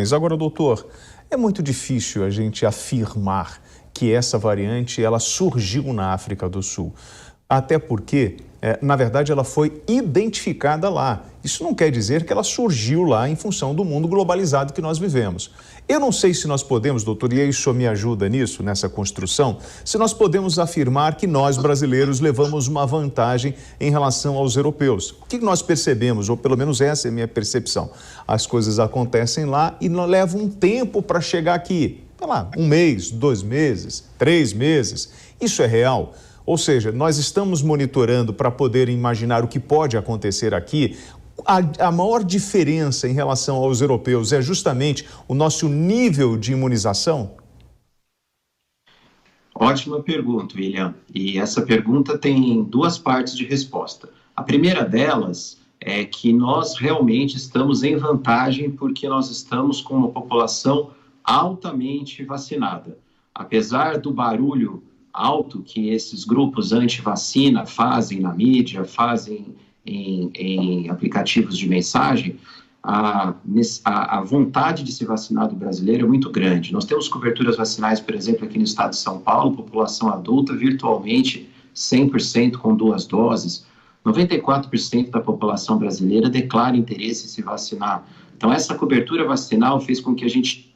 Mas agora, doutor, é muito difícil a gente afirmar que essa variante ela surgiu na África do Sul. Até porque, na verdade, ela foi identificada lá. Isso não quer dizer que ela surgiu lá em função do mundo globalizado que nós vivemos. Eu não sei se nós podemos, doutor, e aí o senhor me ajuda nisso, nessa construção, se nós podemos afirmar que nós, brasileiros, levamos uma vantagem em relação aos europeus. O que nós percebemos, ou pelo menos essa é a minha percepção, as coisas acontecem lá e levam um tempo para chegar aqui. Sei lá, 1 mês, 2 meses, 3 meses. Isso é real? Ou seja, nós estamos monitorando para poder imaginar o que pode acontecer aqui. A maior diferença em relação aos europeus é justamente o nosso nível de imunização? Ótima pergunta, William. E essa pergunta tem 2 partes de resposta. A primeira delas é que nós realmente estamos em vantagem porque nós estamos com uma população altamente vacinada. Apesar do barulho alto que esses grupos anti-vacina fazem na mídia, fazem em aplicativos de mensagem, a vontade de se vacinar do brasileiro é muito grande. Nós temos coberturas vacinais, por exemplo, aqui no estado de São Paulo, população adulta virtualmente 100% com 2 doses. 94% da população brasileira declara interesse em se vacinar. Então, essa cobertura vacinal fez com que a gente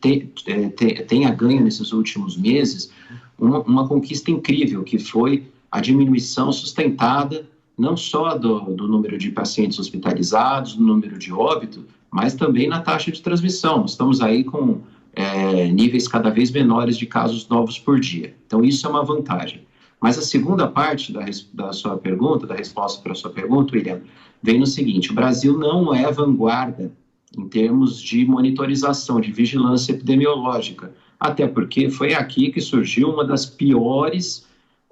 tenha ganho nesses últimos meses uma conquista incrível, que foi a diminuição sustentada não só do número de pacientes hospitalizados, do número de óbito, mas também na taxa de transmissão. Nós estamos aí com níveis cada vez menores de casos novos por dia. Então, isso é uma vantagem. Mas a segunda parte da sua pergunta, da resposta para a sua pergunta, William, vem no seguinte: o Brasil não é vanguarda em termos de monitorização, de vigilância epidemiológica, até porque foi aqui que surgiu uma das piores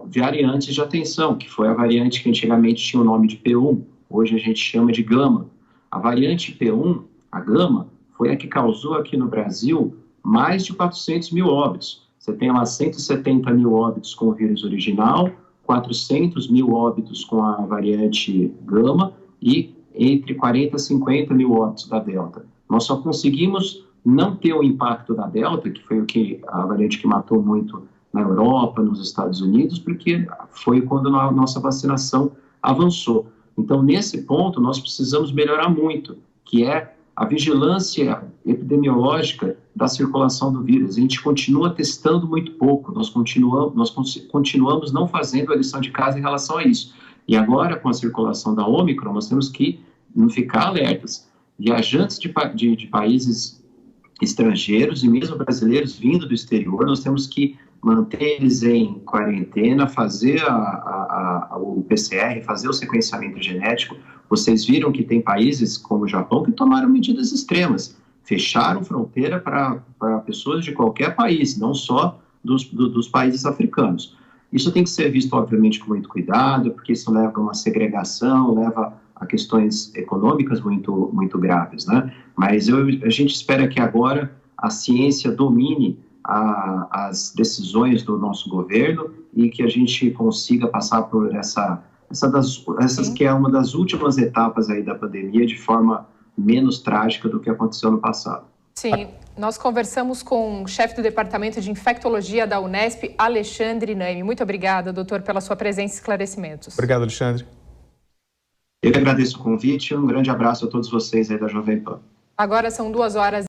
variantes de atenção, que foi a variante que antigamente tinha o nome de P1, hoje a gente chama de Gama. A variante P1, a Gama, foi a que causou aqui no Brasil mais de 400 mil óbitos. Você tem lá 170 mil óbitos com o vírus original, 400 mil óbitos com a variante Gama e entre 40 e 50 mil óbitos da Delta. Nós só conseguimos não ter o impacto da Delta, que foi a variante que matou muito na Europa, nos Estados Unidos, porque foi quando a nossa vacinação avançou. Então, nesse ponto, nós precisamos melhorar muito, que é a vigilância epidemiológica da circulação do vírus. A gente continua testando muito pouco, nós continuamos não fazendo a lição de casa em relação a isso. E agora, com a circulação da Ômicron, nós temos que ficar alertas. Viajantes de países estrangeiros e mesmo brasileiros vindo do exterior, nós temos que manter eles em quarentena, fazer o PCR, fazer o sequenciamento genético. Vocês viram que tem países como o Japão que tomaram medidas extremas, fecharam fronteira para pessoas de qualquer país, não só dos países africanos. Isso tem que ser visto, obviamente, com muito cuidado, porque isso leva a uma segregação, leva a questões econômicas muito, muito graves, né? Mas a gente espera que agora a ciência domine as decisões do nosso governo e que a gente consiga passar por essas que é uma das últimas etapas aí da pandemia de forma menos trágica do que aconteceu no passado. Sim, nós conversamos com o chefe do Departamento de Infectologia da Unesp, Alexandre Naime. Muito obrigada, doutor, pela sua presença e esclarecimentos. Obrigado, Alexandre. Eu que agradeço o convite e um grande abraço a todos vocês aí da Jovem Pan. Agora são 2 horas